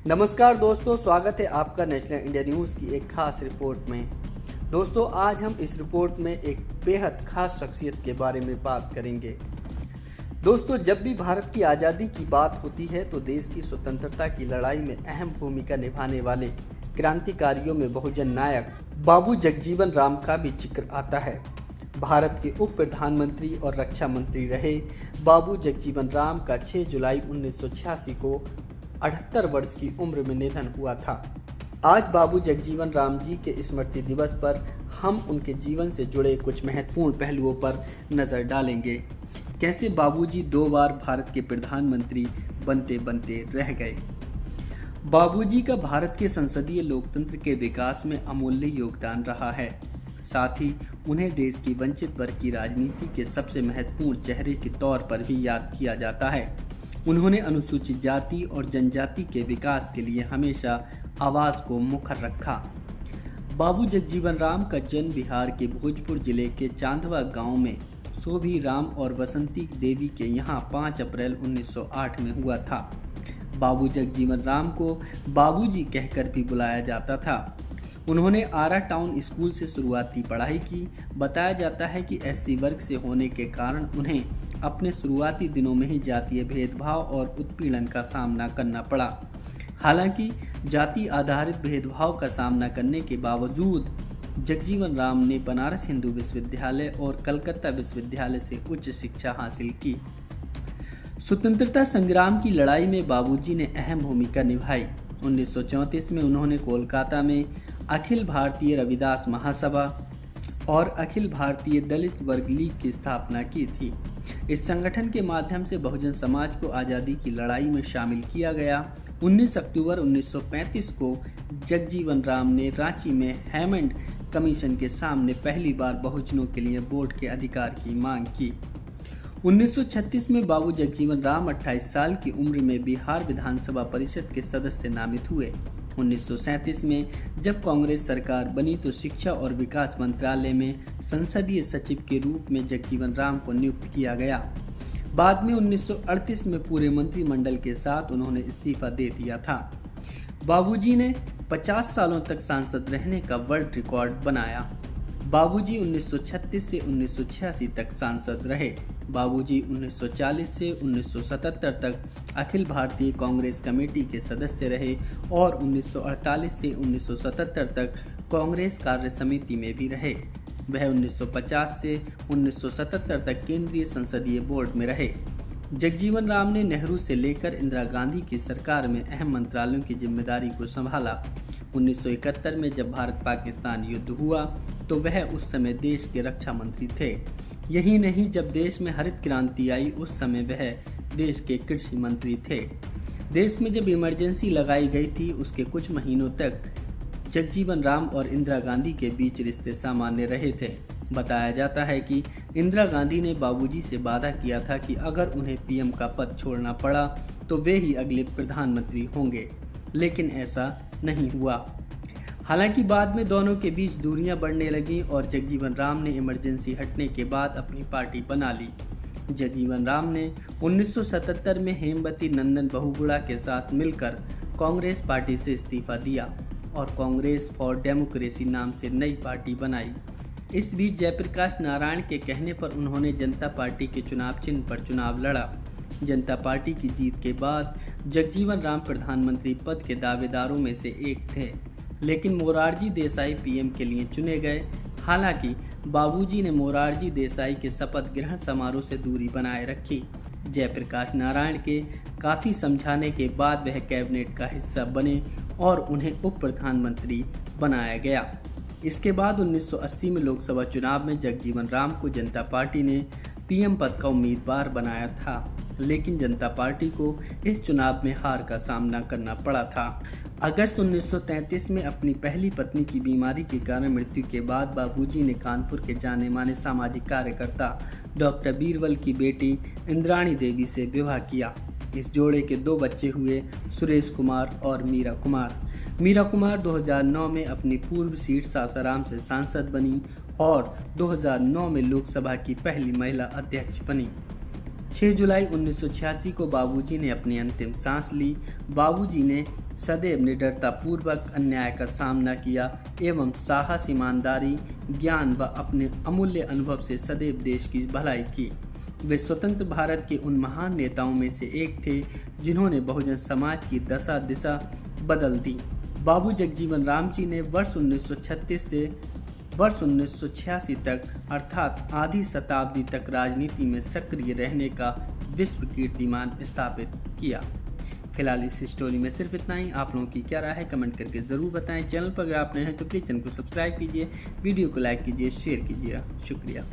नमस्कार दोस्तों, स्वागत है आपका नेशनल इंडिया न्यूज़ की एक खास रिपोर्ट में। दोस्तों, आज हम इस रिपोर्ट में एक बेहद खास शख्सियत के बारे में बात करेंगे। दोस्तों, जब भी भारत की आज़ादी की बात होती है तो देश की स्वतंत्रता की लड़ाई में अहम भूमिका निभाने वाले क्रांतिकारियों में बहुजन नायक बाबू जगजीवन राम का भी जिक्र आता है। भारत के उप प्रधानमंत्री और रक्षा मंत्री रहे बाबू जगजीवन राम का 6 जुलाई 1986 को 78 वर्ष की उम्र में निधन हुआ था। आज बाबू जगजीवन राम जी के स्मृति दिवस पर हम उनके जीवन से जुड़े कुछ महत्वपूर्ण पहलुओं पर नजर डालेंगे। कैसे बाबूजी 2 बार भारत के प्रधानमंत्री बनते बनते रह गए। बाबूजी का भारत के संसदीय लोकतंत्र के विकास में अमूल्य योगदान रहा है। साथ ही उन्हें देश की वंचित वर्ग की राजनीति के सबसे महत्वपूर्ण चेहरे के तौर पर भी याद किया जाता है। उन्होंने अनुसूचित जाति और जनजाति के विकास के लिए हमेशा आवाज को मुखर रखा। बाबू जगजीवन राम का जन्म बिहार के भोजपुर जिले के चांदवा गांव में शोभी राम और बसंती देवी के यहाँ 5 अप्रैल 1908 में हुआ था। बाबू जगजीवन राम को बाबूजी कहकर भी बुलाया जाता था। उन्होंने आरा टाउन स्कूल से शुरुआती पढ़ाई की। बताया जाता है कि एससी वर्ग से होने के कारण उन्हें अपने शुरुआती दिनों में ही जातीय भेदभाव और उत्पीड़न का सामना करना पड़ा। हालांकि जाति आधारित भेदभाव का सामना करने के बावजूद जगजीवन राम ने बनारस हिंदू विश्वविद्यालय और कलकत्ता विश्वविद्यालय से उच्च शिक्षा हासिल की। स्वतंत्रता संग्राम की लड़ाई में बाबूजी ने अहम भूमिका निभाई। 1934 में उन्होंने कोलकाता में अखिल भारतीय रविदास महासभा और अखिल भारतीय दलित वर्ग लीग की स्थापना की थी। इस संगठन के माध्यम से बहुजन समाज को आज़ादी की लड़ाई में शामिल किया गया। 19 अक्टूबर 1935 को जगजीवन राम ने रांची में हेमंड कमीशन के सामने पहली बार बहुजनों के लिए वोट के अधिकार की मांग की। 1936 में बाबू जगजीवन राम 28 साल की उम्र में बिहार विधानसभा परिषद के सदस्य नामित हुए। 1937 में जब कांग्रेस सरकार बनी तो शिक्षा और विकास मंत्रालय में संसदीय सचिव के रूप में जगजीवन राम को नियुक्त किया गया। बाद में 1938 में पूरे मंत्रिमंडल के साथ उन्होंने इस्तीफा दे दिया था। बाबूजी ने 50 सालों तक सांसद रहने का वर्ल्ड रिकॉर्ड बनाया। बाबूजी 1936 से 1986 तक सांसद रहे। बाबूजी 1940 से 1977 तक अखिल भारतीय कांग्रेस कमेटी के सदस्य रहे और 1948 से 1977 तक कांग्रेस कार्य समिति में भी रहे। वह 1950 से 1977 तक केंद्रीय संसदीय बोर्ड में रहे। जगजीवन राम ने नेहरू से लेकर इंदिरा गांधी की सरकार में अहम मंत्रालयों की जिम्मेदारी को संभाला। 1971 में जब भारत पाकिस्तान युद्ध हुआ तो वह उस समय देश के रक्षा मंत्री थे। यही नहीं, जब देश में हरित क्रांति आई उस समय वह देश के कृषि मंत्री थे। देश में जब इमरजेंसी लगाई गई थी उसके कुछ महीनों तक जगजीवन राम और इंदिरा गांधी के बीच रिश्ते सामान्य रहे थे। बताया जाता है कि इंदिरा गांधी ने बाबूजी से वादा किया था कि अगर उन्हें पीएम का पद छोड़ना पड़ा तो वे ही अगले प्रधानमंत्री होंगे, लेकिन ऐसा नहीं हुआ। हालांकि बाद में दोनों के बीच दूरियां बढ़ने लगीं और जगजीवन राम ने इमरजेंसी हटने के बाद अपनी पार्टी बना ली। जगजीवन राम ने 1977 में हेमवती नंदन बहुगुणा के साथ मिलकर कांग्रेस पार्टी से इस्तीफा दिया और कांग्रेस फॉर डेमोक्रेसी नाम से नई पार्टी बनाई। इस बीच जयप्रकाश नारायण के कहने पर उन्होंने जनता पार्टी के चुनाव चिन्ह पर चुनाव लड़ा। जनता पार्टी की जीत के बाद जगजीवन राम प्रधानमंत्री पद के दावेदारों में से एक थे, लेकिन मोरारजी देसाई पीएम के लिए चुने गए। हालांकि बाबूजी ने मोरारजी देसाई के शपथ ग्रहण समारोह से दूरी बनाए रखी। जयप्रकाश नारायण के काफ़ी समझाने के बाद वह कैबिनेट का हिस्सा बने और उन्हें उप प्रधानमंत्री बनाया गया। इसके बाद 1980 में लोकसभा चुनाव में जगजीवन राम को जनता पार्टी ने पीएम पद का उम्मीदवार बनाया था, लेकिन जनता पार्टी को इस चुनाव में हार का सामना करना पड़ा था। अगस्त 1933 में अपनी पहली पत्नी की बीमारी के कारण मृत्यु के बाद बाबूजी ने कानपुर के जाने माने सामाजिक कार्यकर्ता डॉक्टर बीरबल की बेटी इंद्राणी देवी से विवाह किया। इस जोड़े के 2 बच्चे हुए, सुरेश कुमार और मीरा कुमार। मीरा कुमार 2009 में अपनी पूर्व सीट सासाराम से सांसद बनी और 2009 में लोकसभा की पहली महिला अध्यक्ष बनी। 6 जुलाई 1986 को बाबूजी ने अपनी अंतिम सांस ली। बाबूजी ने सदैव निडरतापूर्वक अन्याय का सामना किया एवं साहस, ईमानदारी, ज्ञान व अपने अमूल्य अनुभव से सदैव देश की भलाई की। वे स्वतंत्र भारत के उन महान नेताओं में से एक थे जिन्होंने बहुजन समाज की दशा दिशा बदल दी। बाबू जगजीवन राम जी ने वर्ष 1936 से वर्ष 1986 तक अर्थात आधी शताब्दी तक राजनीति में सक्रिय रहने का विश्व कीर्तिमान स्थापित किया। फिलहाल इस स्टोरी में सिर्फ इतना ही। आप लोगों की क्या राय है कमेंट करके ज़रूर बताएं। चैनल पर अगर आप नए हैं तो प्लीज़ चैनल को सब्सक्राइब कीजिए, वीडियो को लाइक कीजिए, शेयर कीजिए। शुक्रिया।